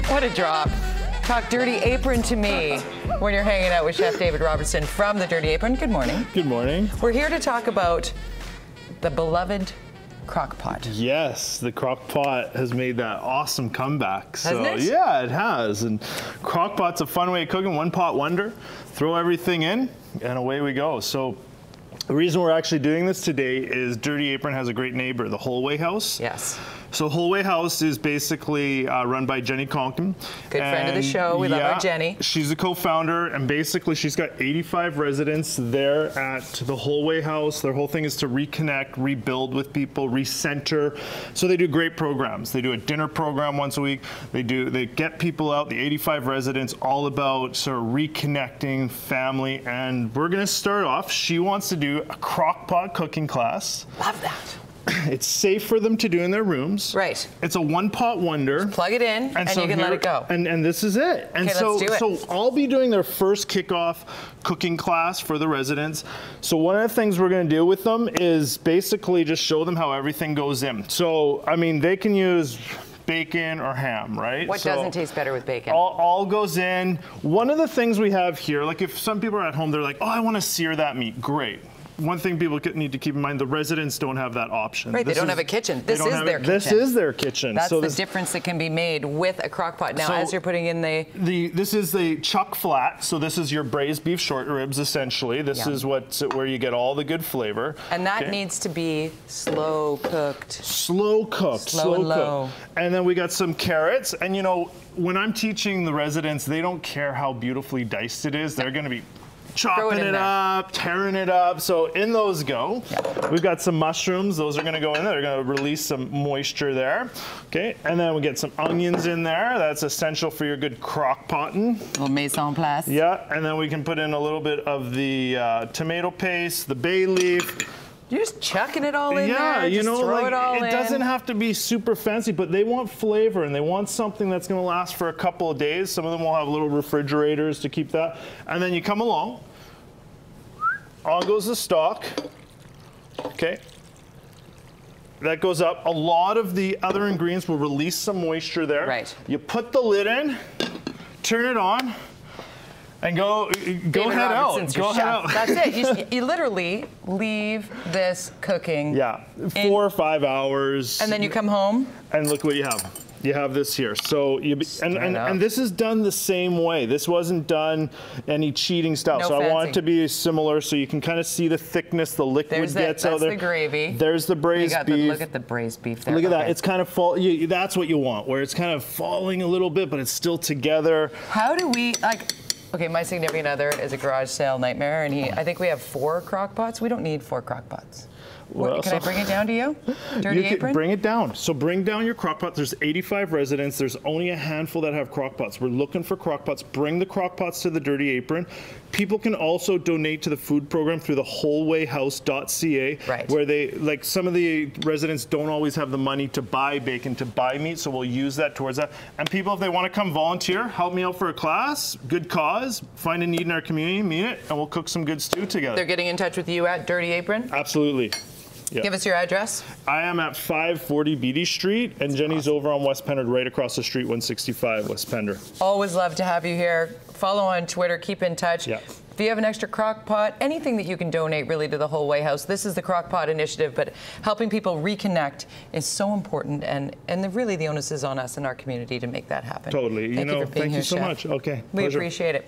What a drop. Talk Dirty Apron to me when you're hanging out with Chef David Robertson from the Dirty Apron. Good morning. Good morning. We're here to talk about the beloved crock pot. Yes, the crock pot has made that awesome comeback. Hasn't it? Yeah, it has. And crock pot's a fun way of cooking. One pot wonder. Throw everything in, and away we go. So the reason we're actually doing this today is Dirty Apron has a great neighbor, the Holway House. Yes. So Holway House is basically run by Jenny Conklin. Good friend of the show. We love our Jenny. She's a co-founder, and basically she's got 85 residents there at the Holway House. Their whole thing is to reconnect, rebuild with people, recenter. So they do great programs. They do a dinner program once a week. They get people out, the 85 residents, all about sort of reconnecting family. And we're gonna start off. She wants to do a crock pot cooking class. Love that. It's safe for them to do in their rooms. Right. It's a one-pot wonder. Just plug it in, and so you can let it go. And this is it. And okay, so, let's do it. So I'll be doing their first kickoff cooking class for the residents. So one of the things we're going to do with them is basically just show them how everything goes in. So, I mean, they can use bacon or ham, right? What doesn't taste better with bacon? All goes in. One of the things we have here, like if some people are at home, they're like, oh, I want to sear that meat. Great. One thing people need to keep in mind, the residents don't have that option. Right, they don't have a kitchen. This is their kitchen. This is their kitchen. That's the difference that can be made with a crock pot. Now, as you're putting in this is the chuck flat, so this is your braised beef short ribs, essentially. This is where you get all the good flavor. And that needs to be slow cooked. Slow cooked. Slow and low. And then we got some carrots. And you know, when I'm teaching the residents, they don't care how beautifully diced it is. They're going to be chopping it up, tearing it up. So in those go. Yeah. We've got some mushrooms. Those are going to go in there. They're going to release some moisture there. Okay. And then we get some onions in there. That's essential for your good crock potting. A little mise en place. Yeah. And then we can put in a little bit of the tomato paste, the bay leaf. You're just chucking it all in there. Yeah, you know, throw it all in. It doesn't have to be super fancy, but they want flavor and they want something that's going to last for a couple of days. Some of them will have little refrigerators to keep that. And then you come along, on goes the stock. Okay. That goes up. A lot of the other ingredients will release some moisture there. Right. You put the lid in, turn it on, and go head out. Go head out. That's it. You literally leave this cooking. Yeah, 4 or 5 hours. And then you come home. And look what you have. You have this here. So and this is done the same way. This wasn't done any cheating style. No so fancy. I want it to be similar so you can kind of see the thickness, the liquid gets out there. That's the gravy. There's the braised beef. Look at the braised beef there. Look at that. It's kind of that's what you want, where it's kind of falling a little bit, but it's still together. How do we okay, my significant other is a garage sale nightmare, and I think we have 4 crock pots. We don't need 4 crock pots. Well, can I bring it down to you? Dirty Apron? Bring it down. So bring down your crock pot. There's 85 residents. There's only a handful that have crock pots. We're looking for crock pots. Bring the crock pots to the Dirty Apron. People can also donate to the food program through the wholewayhouse.ca, right, where some of the residents don't always have the money to buy bacon, to buy meat, so we'll use that towards that. And people, if they want to come volunteer, help me out for a class, good cause, find a need in our community, meet it, and we'll cook some good stew together. They're getting in touch with you at Dirty Apron? Absolutely. Yep. Give us your address. I am at 540 Beatty Street, and Jenny's over on West Pender, right across the street, 165 West Pender. Always love to have you here. Follow on Twitter, keep in touch. Yeah. If you have an extra crock pot, anything that you can donate really to the Holway House. This is the crock pot initiative, but helping people reconnect is so important, and really the onus is on us in our community to make that happen. Totally. Thank you for being here, so Chef. much. Okay. We Pleasure. appreciate it.